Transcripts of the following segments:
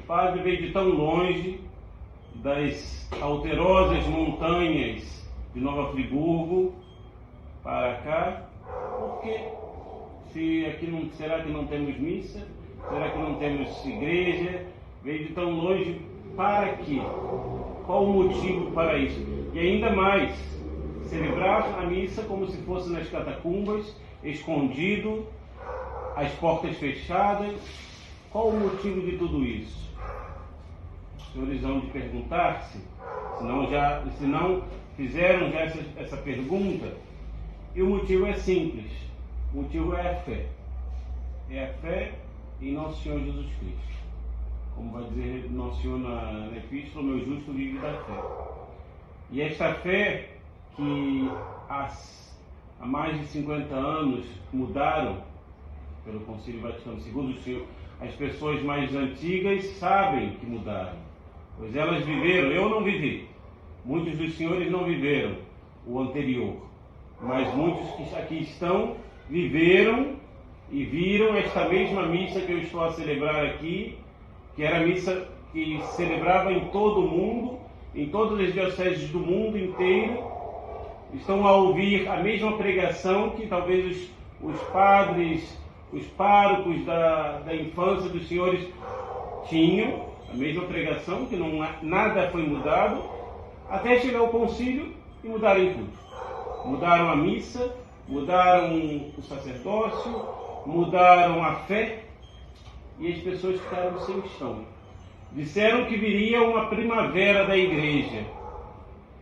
padre veio de tão longe, das alterosas montanhas de Nova Friburgo para cá, porque se aqui não, será que não temos missa? Será que não temos igreja? Veio de tão longe para quê? Qual o motivo para isso? E ainda mais, celebrar a missa como se fosse nas catacumbas, escondido, as portas fechadas. Qual o motivo de tudo isso? Os senhores vão de perguntar-se, se não fizeram já essa pergunta. E o motivo é simples. O motivo é a fé. É a fé em Nosso Senhor Jesus Cristo. Como vai dizer Nosso Senhor na Epístola, meu justo vive da fé. E esta fé que há mais de 50 anos mudaram pelo Concílio Vaticano II, as pessoas mais antigas sabem que mudaram, pois elas viveram, eu não vivi, muitos dos senhores não viveram o anterior, mas muitos que aqui estão viveram e viram esta mesma missa que eu estou a celebrar aqui, que era a missa que celebrava em todo o mundo, em todas as dioceses do mundo inteiro. Estão a ouvir a mesma pregação que talvez os padres, os párocos da infância dos senhores tinham, a mesma pregação, que nada foi mudado, até chegar ao concílio e mudarem tudo. Mudaram a missa, mudaram o sacerdócio, mudaram a fé, e as pessoas ficaram sem chão. Disseram que viria uma primavera da igreja.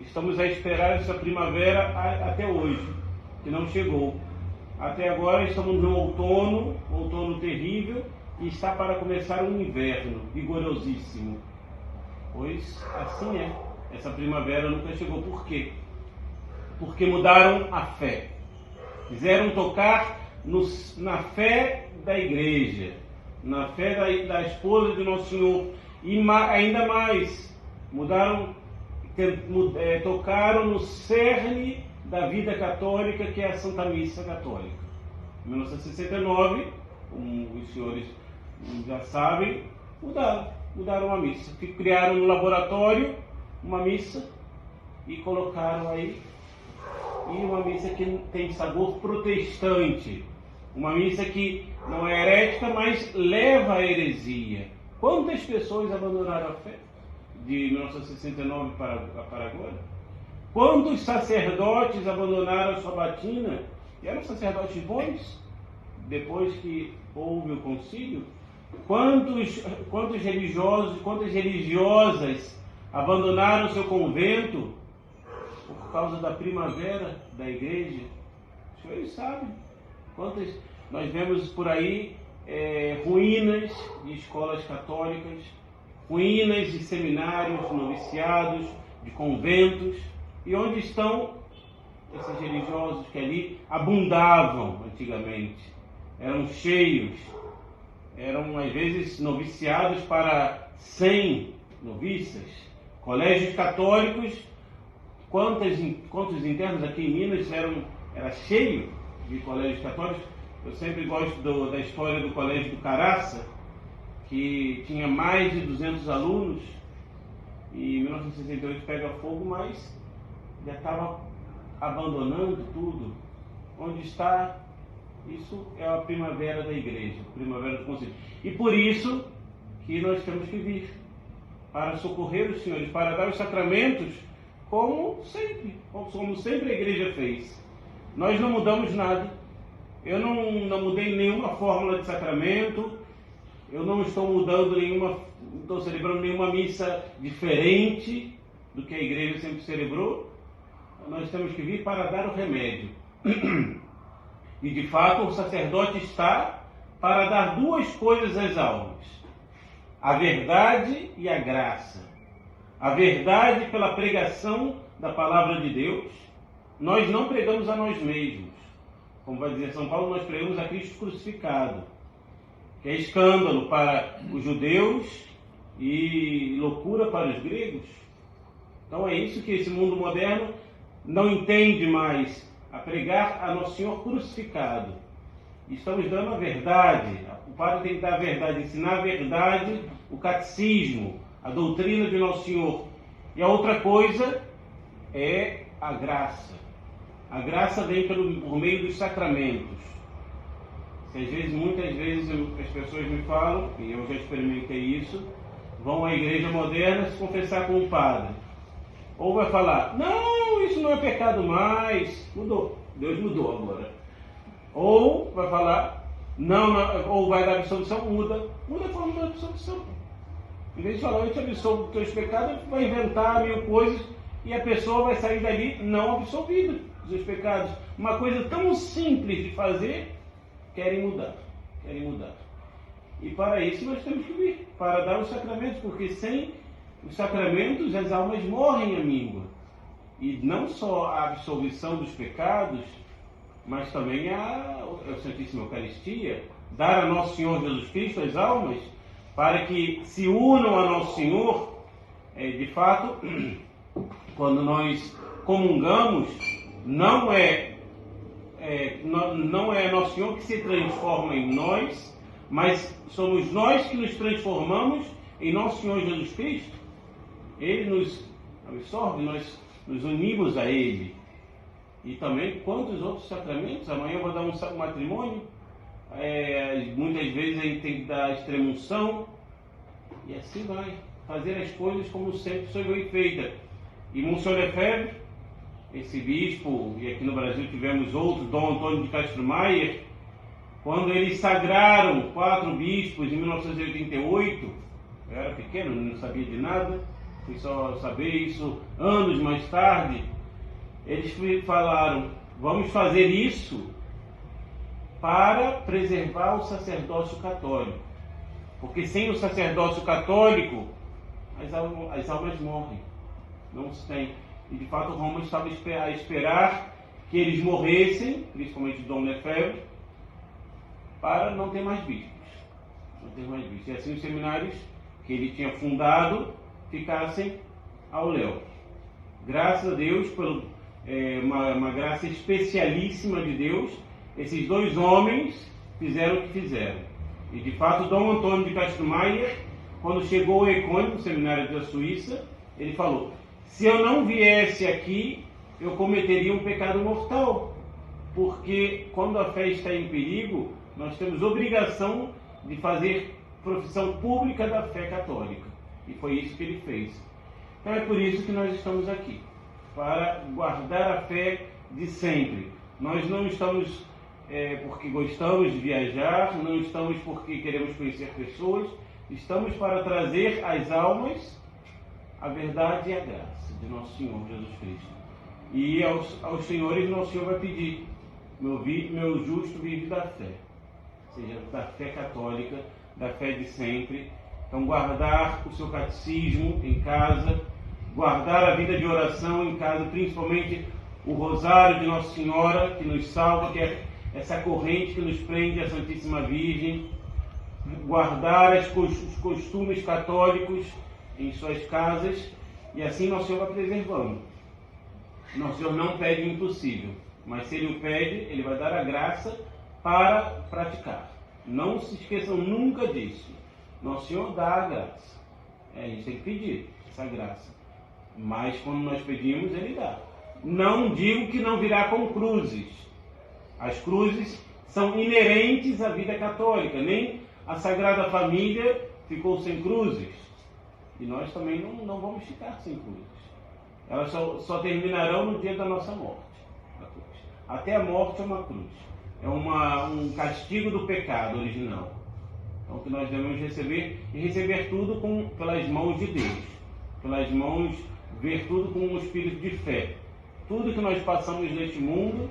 Estamos a esperar essa primavera até hoje, que não chegou. Até agora estamos no outono terrível, e está para começar um inverno vigorosíssimo. Pois assim é, essa primavera nunca chegou. Por quê? Porque mudaram a fé. Quiseram tocar na fé da igreja, na fé da esposa de Nosso Senhor, e ainda mais, tocaram no cerne da vida católica, que é a Santa Missa Católica. Em 1969, como os senhores já sabem, mudaram a missa. Criaram no laboratório uma missa e colocaram aí, e uma missa que tem sabor protestante, uma missa que não é herética, mas leva à heresia. Quantas pessoas abandonaram a fé de 1969 para agora? Quantos sacerdotes abandonaram a sua batina? E eram sacerdotes bons, depois que houve o concílio? Quantos religiosos, quantas religiosas abandonaram seu convento por causa da primavera da igreja? Os senhores sabem. Nós vemos por aí ruínas de escolas católicas, ruínas de seminários, noviciados, de conventos. E onde estão esses religiosos que ali abundavam antigamente? Eram cheios, eram às vezes noviciados para 100 noviças. Colégios católicos, quantos internos aqui em Minas era cheio de colégios católicos? Eu sempre gosto da história do Colégio do Caraça, que tinha mais de 200 alunos, e em 1968 pega fogo, mas já estava abandonando tudo. Onde está? Isso é a primavera da igreja, a primavera do concílio. E por isso que nós temos que vir para socorrer os senhores, para dar os sacramentos como sempre a igreja fez. Nós não mudamos nada. Eu não mudei nenhuma fórmula de sacramento, eu não estou estou celebrando nenhuma missa diferente do que a igreja sempre celebrou. Nós temos que vir para dar o remédio. E de fato o sacerdote está para dar duas coisas às almas: a verdade e a graça. A verdade pela pregação da palavra de Deus. Nós não pregamos a nós mesmos. Como vai dizer São Paulo, nós pregamos a Cristo crucificado, que é escândalo para os judeus e loucura para os gregos. Então é isso que esse mundo moderno não entende mais, a pregar a Nosso Senhor crucificado. Estamos dando a verdade. O padre tem que dar a verdade, ensinar a verdade, o catecismo, a doutrina de Nosso Senhor. E a outra coisa é a graça. A graça vem por meio dos sacramentos. Muitas vezes as pessoas me falam, e eu já experimentei isso, vão à igreja moderna se confessar com o padre. Ou vai falar, não, isso não é pecado mais, mudou, Deus mudou agora. Ou vai falar, não, ou vai dar absolvição, muda a forma da absolvição. Em vez de falar, eu te absolvo dos teus pecados, vai inventar mil coisas e a pessoa vai sair dali não absolvida dos seus pecados. Uma coisa tão simples de fazer, querem mudar. E para isso nós temos que vir, para dar os sacramentos, porque sem os sacramentos as almas morrem à míngua. E não só a absolvição dos pecados, mas também a Santíssima Eucaristia, dar a Nosso Senhor Jesus Cristo as almas, para que se unam a Nosso Senhor. De fato, quando nós comungamos, não é Nosso Senhor que se transforma em nós, mas somos nós que nos transformamos em Nosso Senhor Jesus Cristo. Ele nos absorve, nós nos unimos a Ele. E também quantos outros sacramentos? Amanhã eu vou dar um matrimônio. Muitas vezes a gente tem que dar a extrema-unção. E assim vai. Fazer as coisas como sempre foi feita. E Monsenhor Lefebvre, esse bispo, e aqui no Brasil tivemos outro, Dom Antônio de Castro Maier, quando eles sagraram 4 bispos em 1988, eu era pequeno, não sabia de nada, fui só saber isso anos mais tarde. Eles falaram, vamos fazer isso para preservar o sacerdócio católico. Porque sem o sacerdócio católico, as almas morrem. Não se tem. E de fato Roma estava a esperar que eles morressem, principalmente Dom Lefebvre, para não ter mais bispos. E assim os seminários que ele tinha fundado ficassem ao léu. Graças a Deus, por uma graça especialíssima de Deus, esses 2 homens fizeram o que fizeram. E de fato, Dom Antônio de Castro Maier, quando chegou ao Econe, no seminário da Suíça, ele falou, se eu não viesse aqui, eu cometeria um pecado mortal. Porque quando a fé está em perigo, nós temos obrigação de fazer profissão pública da fé católica. E foi isso que ele fez. Então é por isso que nós estamos aqui, para guardar a fé de sempre. Nós não estamos porque gostamos de viajar, não estamos porque queremos conhecer pessoas, estamos para trazer às almas a verdade e a graça de Nosso Senhor Jesus Cristo. E aos senhores, Nosso Senhor vai pedir, meu justo vive da fé, ou seja, da fé católica, da fé de sempre. Então guardar o seu catecismo em casa, guardar a vida de oração em casa, principalmente o rosário de Nossa Senhora, que nos salva, que é essa corrente que nos prende à Santíssima Virgem, guardar os costumes católicos em suas casas, e assim Nosso Senhor vai preservando. Nosso Senhor não pede o impossível, mas se Ele o pede, Ele vai dar a graça para praticar. Não se esqueçam nunca disso. Nosso Senhor dá a graça. A gente tem que pedir essa graça. Mas quando nós pedimos, Ele dá. Não digo que não virá com cruzes. As cruzes são inerentes à vida católica. Nem a Sagrada Família ficou sem cruzes. E nós também não vamos ficar sem cruzes. Elas só terminarão no dia da nossa morte. Até a morte é uma cruz. É um castigo do pecado original. Então que nós devemos receber, e receber tudo pelas mãos de Deus. Pelas mãos, ver tudo com um espírito de fé. Tudo que nós passamos neste mundo,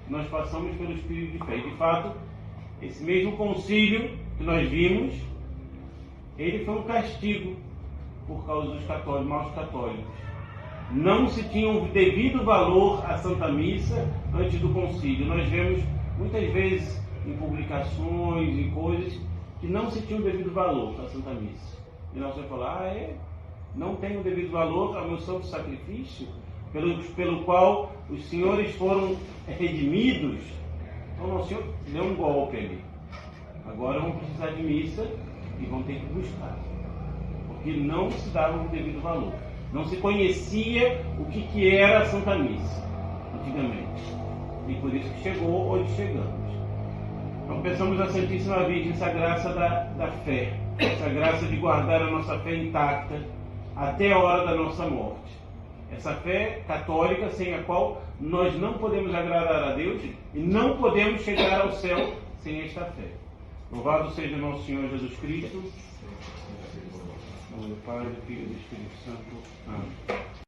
nós passamos pelo espírito de fé. E de fato, esse mesmo concílio que nós vimos, ele foi um castigo por causa dos católicos, maus católicos. Não se tinha o devido valor à Santa Missa antes do concílio. Nós vemos muitas vezes em publicações, em coisas, que não se tinha o devido valor à Santa Missa. E nós vamos falar, não tem o devido valor ao meu santo sacrifício, pelo qual os senhores foram redimidos. Então Nosso Senhor deu um golpe ali. Agora vão precisar de missa e vão ter que buscar. Porque não se dava o devido valor. Não se conhecia o que era a Santa Missa, antigamente. E por isso que chegou onde chegamos. Então peçamos à Santíssima Virgem essa graça da fé, essa graça de guardar a nossa fé intacta até a hora da nossa morte. Essa fé católica sem a qual nós não podemos agradar a Deus e não podemos chegar ao céu sem esta fé. Louvado seja nosso Senhor Jesus Cristo. Em nome do Pai, do Filho e do Espírito Santo. Amém.